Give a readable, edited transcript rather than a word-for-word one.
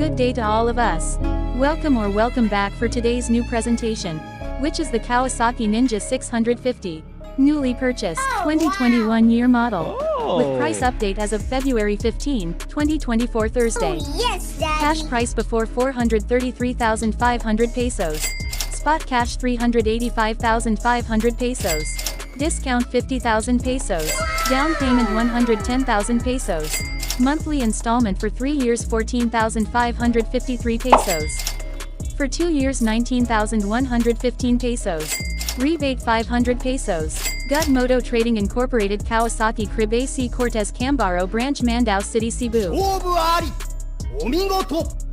Good day to all of us. Welcome back for today's new presentation, which is the Kawasaki Ninja 650, newly purchased, 2021 year model. With price update as of February 15, 2024 Thursday. Yes, Daddy. Cash price before 433,500 pesos. Spot cash 385,500 pesos. Discount 50,000 pesos. Down payment 110,000 pesos. Monthly installment for 3 years 14,553 pesos. For 2 years 19,115 pesos. Rebate 500 pesos. Gud Moto Trading Incorporated Kawasaki Krib AC Cortez Cambaro Branch Mandaue City Cebu. 勝負あり。お見事。